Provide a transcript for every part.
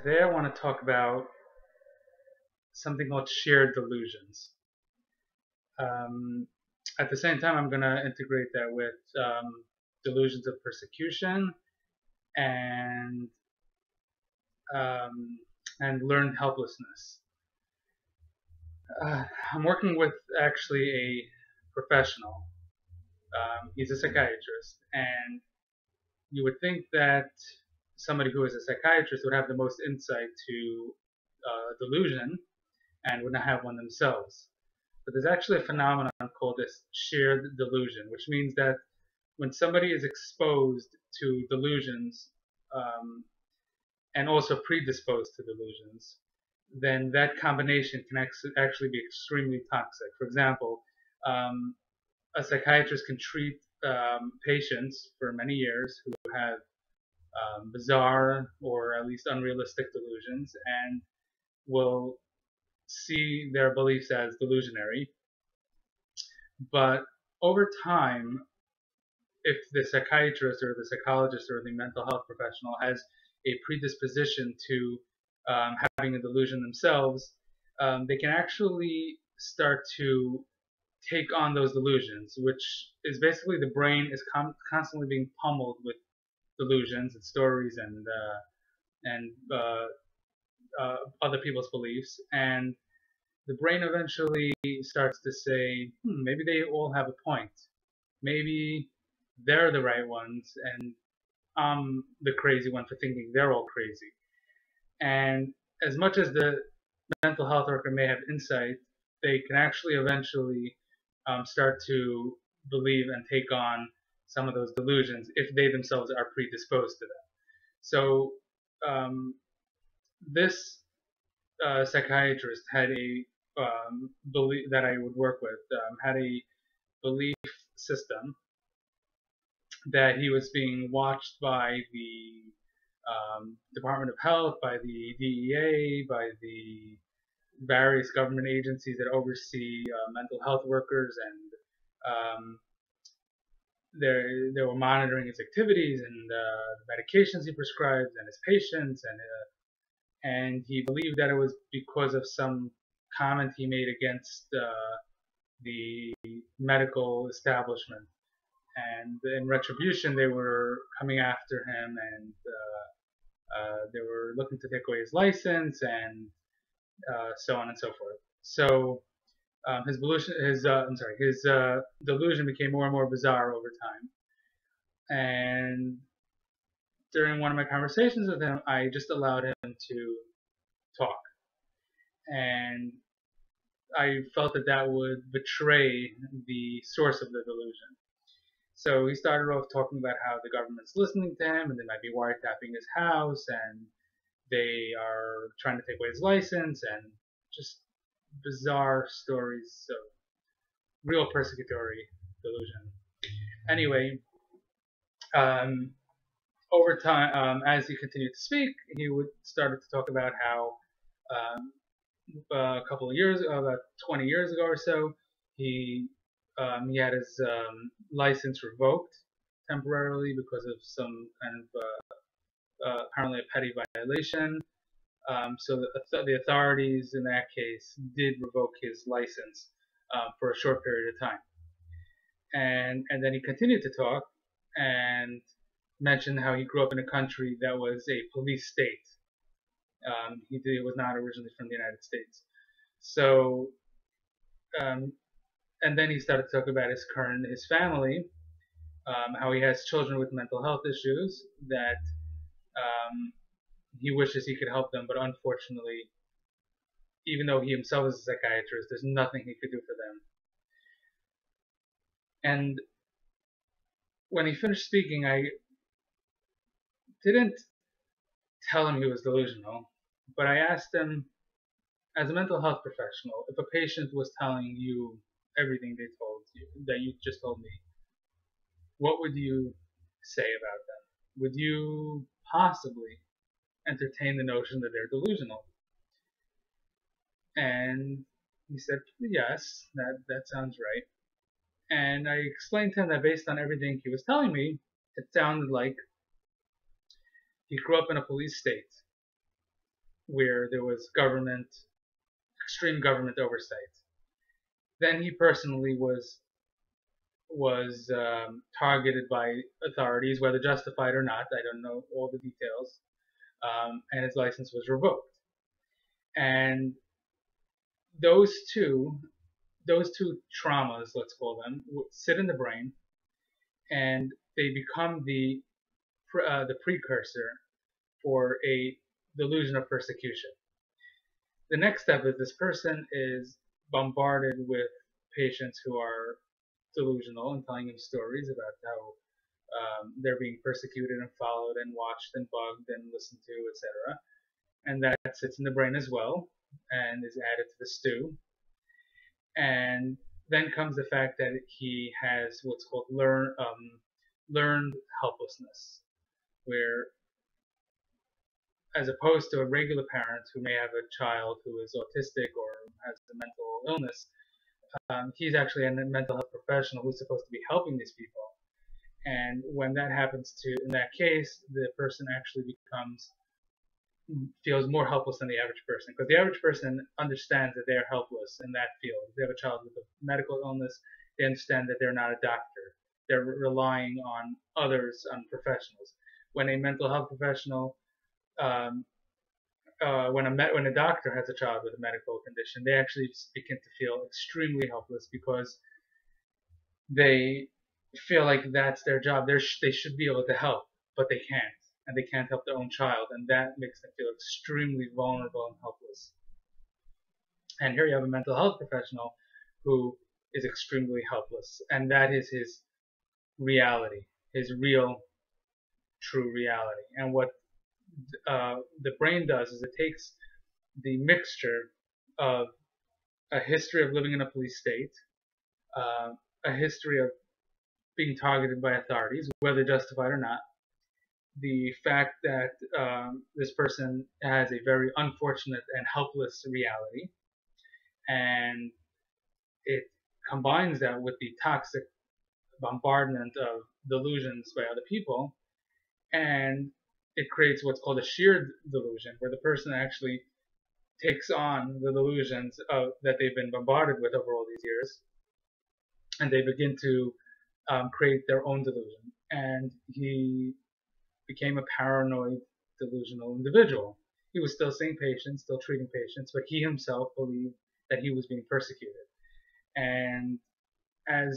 Today I want to talk about something called shared delusions. Um, at the same time, I'm going to integrate that with delusions of persecution and um, learned helplessness. I'm working with actually a professional. He's a psychiatrist, and you would think that somebody who is a psychiatrist would have the most insight to delusion and would not have one themselves. But there's actually a phenomenon called this shared delusion, which means that when somebody is exposed to delusions um, and also predisposed to delusions, then that combination can actually be extremely toxic. For example, um, a psychiatrist can treat patients for many years who have bizarre or at least unrealistic delusions and will see their beliefs as delusionary. But over time, if the psychiatrist or the psychologist or the mental health professional has a predisposition to having a delusion themselves, they can actually start to take on those delusions, which is basically the brain is constantly being pummeled with delusions and stories and other people's beliefs, and the brain eventually starts to say, maybe they all have a point. Maybe they're the right ones, and I'm the crazy one for thinking they're all crazy. And as much as the mental health worker may have insight, they can actually eventually start to believe and take on some of those delusions if they themselves are predisposed to them. So this psychiatrist had a belief that I would work with, had a belief system that he was being watched by the Department of Health, by the DEA, by the various government agencies that oversee mental health workers, and they were monitoring his activities and the medications he prescribed and his patients, and he believed that it was because of some comment he made against the medical establishment, and in retribution they were coming after him, and they were looking to take away his license, and so on and so forth. So his delusion became more and more bizarre over time. And during one of my conversations with him, I just allowed him to talk, and I felt that that would betray the source of the delusion. So he started off talking about how the government's listening to him, and they might be wiretapping his house, and they are trying to take away his license, and just bizarre stories of real persecutory delusion. Anyway, over time, as he continued to speak, he would started to talk about how a couple of years ago, about 20 years ago or so, he had his license revoked temporarily because of some kind of apparently a petty violation. So the authorities in that case did revoke his license for a short period of time. And then he continued to talk and mentioned how he grew up in a country that was a police state. He was not originally from the United States. So, and then he started to talk about his family, how he has children with mental health issues that he wishes he could help them, but unfortunately, even though he himself is a psychiatrist, there's nothing he could do for them. And when he finished speaking, I didn't tell him he was delusional, but I asked him, as a mental health professional, if a patient was telling you everything they told you, that you just told me, what would you say about them? Would you possibly entertain the notion that they're delusional? And he said, yes, that sounds right. And I explained to him that based on everything he was telling me, it sounded like he grew up in a police state. where there was extreme government oversight. Then he personally was targeted by authorities, whether justified or not. I don't know all the details. And his license was revoked. And those two traumas, let's call them, sit in the brain, and they become the precursor for a delusion of persecution. The next step is this person is bombarded with patients who are delusional and telling him stories about how they're being persecuted and followed and watched and bugged and listened to, etc. And that sits in the brain as well and is added to the stew. And then comes the fact that he has what's called learned helplessness, where as opposed to a regular parent who may have a child who is autistic or has a mental illness, he's actually a mental health professional who's supposed to be helping these people. And when that happens in that case, the person actually feels more helpless than the average person, because the average person understands that they're helpless in that field. If they have a child with a medical illness, they understand that they're not a doctor. They're relying on others, on professionals. When a mental health professional, when a doctor has a child with a medical condition, they actually begin to feel extremely helpless because they feel like that's their job. They should be able to help, but they can't. And they can't help their own child, and that makes them feel extremely vulnerable and helpless. And here you have a mental health professional who is extremely helpless, and that is his reality, his real, true reality. And what the brain does is it takes the mixture of a history of living in a police state, a history of being targeted by authorities, whether justified or not, the fact that this person has a very unfortunate and helpless reality, and it combines that with the toxic bombardment of delusions by other people, and it creates what's called a shared delusion, where the person actually takes on the delusions that they've been bombarded with over all these years, and they begin to create their own delusion. And he became a paranoid, delusional individual. He was still seeing patients, still treating patients, but he himself believed that he was being persecuted. And I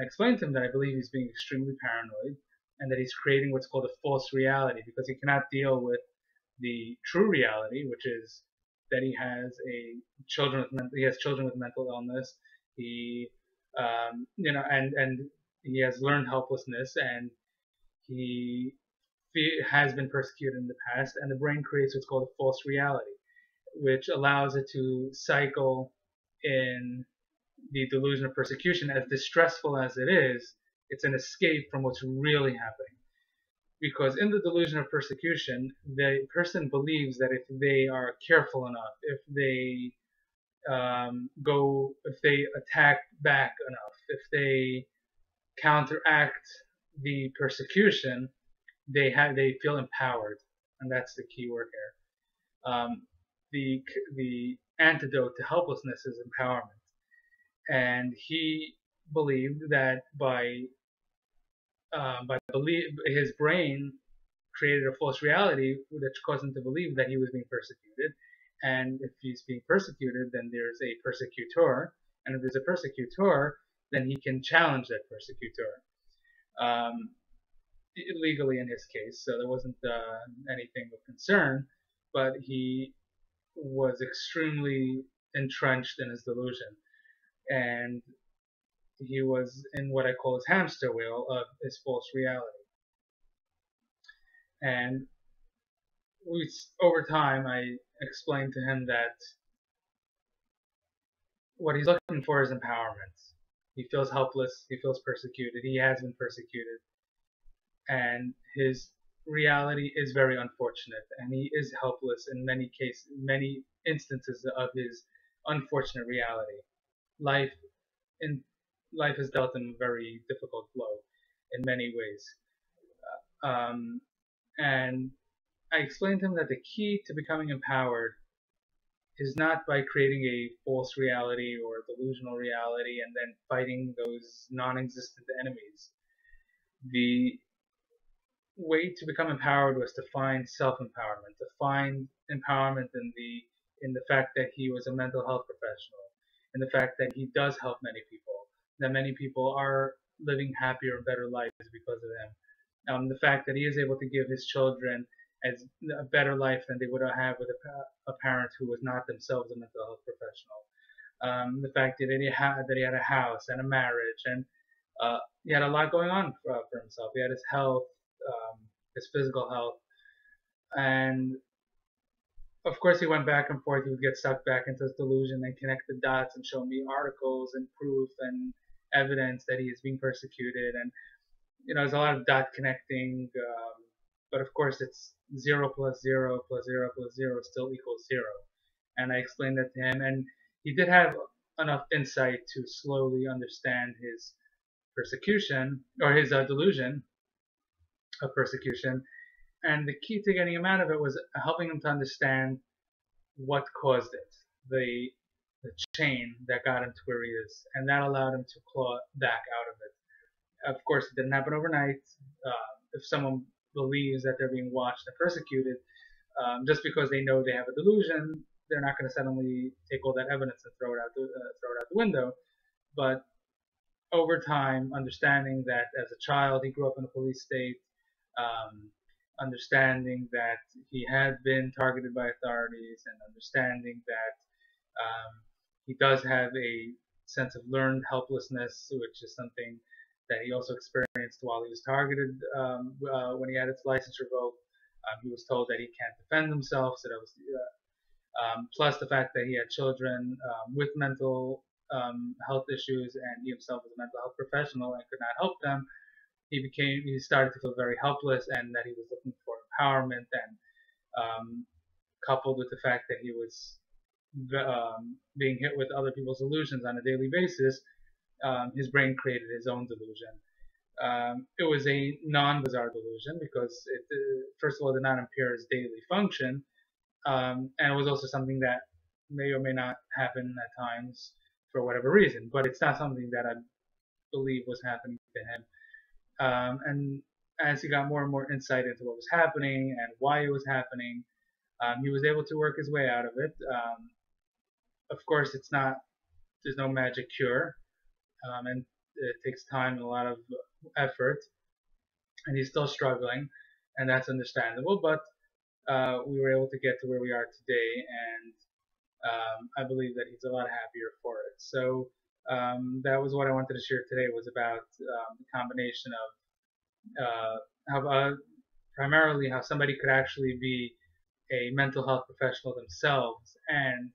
explained to him that I believe he's being extremely paranoid, and that he's creating what's called a false reality, because he cannot deal with the true reality, which is that he has children with mental illness. He, and he has learned helplessness, and he has been persecuted in the past, and the brain creates what's called a false reality, which allows it to cycle in the delusion of persecution. As distressful as it is, it's an escape from what's really happening. Because in the delusion of persecution, the person believes that if they are careful enough, if they attack back enough, if they counteract the persecution, they feel empowered, and that's the key word here. The antidote to helplessness is empowerment, and he believed that his brain created a false reality that caused him to believe that he was being persecuted, and if he's being persecuted, then there's a persecutor, and if there's a persecutor, then he can challenge that persecutor. Illegally in his case, so there wasn't anything of concern, but he was extremely entrenched in his delusion, and he was in what I call his hamster wheel of his false reality. And over time, I explained to him that what he's looking for is empowerment. He feels helpless, he feels persecuted, he has been persecuted, and his reality is very unfortunate, and he is helpless in many cases, many instances of his unfortunate reality. Life has dealt him a very difficult blow in many ways, and I explained to him that the key to becoming empowered is not by creating a false reality or a delusional reality and then fighting those non-existent enemies. The way to become empowered was to find self-empowerment, to find empowerment in the fact that he was a mental health professional, in the fact that he does help many people, that many people are living happier and better lives because of him. The fact that he is able to give his children as a better life than they would have had with a parent who was not themselves a mental health professional. The fact that he had a house and a marriage, and he had a lot going on for himself. He had his health, his physical health, and of course he went back and forth. He would get sucked back into his delusion and connect the dots and show me articles and proof and evidence that he is being persecuted. And there's a lot of dot connecting, but of course it's 0 plus 0 plus 0 plus 0 still equals 0. And I explained that to him, and he did have enough insight to slowly understand his persecution, or his delusion of persecution. And the key to getting him out of it was helping him to understand what caused it, the chain that got him to where he is, and that allowed him to claw back out of it. Of course, it didn't happen overnight. If someone believes that they're being watched and persecuted, just because they know they have a delusion, they're not going to suddenly take all that evidence and throw it out the window. But over time, understanding that as a child he grew up in a police state, understanding that he had been targeted by authorities, and understanding that he does have a sense of learned helplessness, which is something that he also experienced while he was targeted when he had his license revoked. He was told that he can't defend himself, so that was plus the fact that he had children with mental health issues, and he himself was a mental health professional and could not help them. He started to feel very helpless, and that he was looking for empowerment, and coupled with the fact that he was being hit with other people's delusions on a daily basis, his brain created his own delusion. It was a non-bizarre delusion because it, first of all, did not impair his daily function, and it was also something that may or may not happen at times for whatever reason, but it's not something that I believe was happening to him. And as he got more and more insight into what was happening and why it was happening, he was able to work his way out of it. Of course, there's no magic cure, and it takes time and a lot of effort, and he's still struggling, and that's understandable, but we were able to get to where we are today, and I believe that he's a lot happier for it. So that was what I wanted to share today, was about the combination of primarily how somebody could actually be a mental health professional themselves and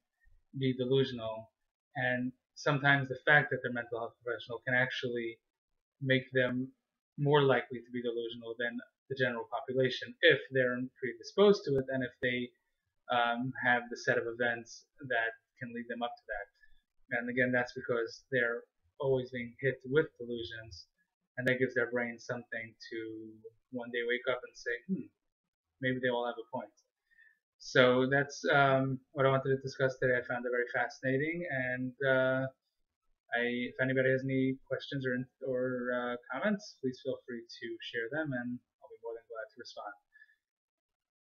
be delusional, and sometimes the fact that they're a mental health professional can actually make them more likely to be delusional than the general population if they're predisposed to it, and if they have the set of events that can lead them up to that. And again, that's because they're always being hit with delusions, and that gives their brain something to one day wake up and say, maybe they all have a point. So that's what I wanted to discuss today. I found it very fascinating, and if anybody has any questions or comments, please feel free to share them, and I'll be more than glad to respond.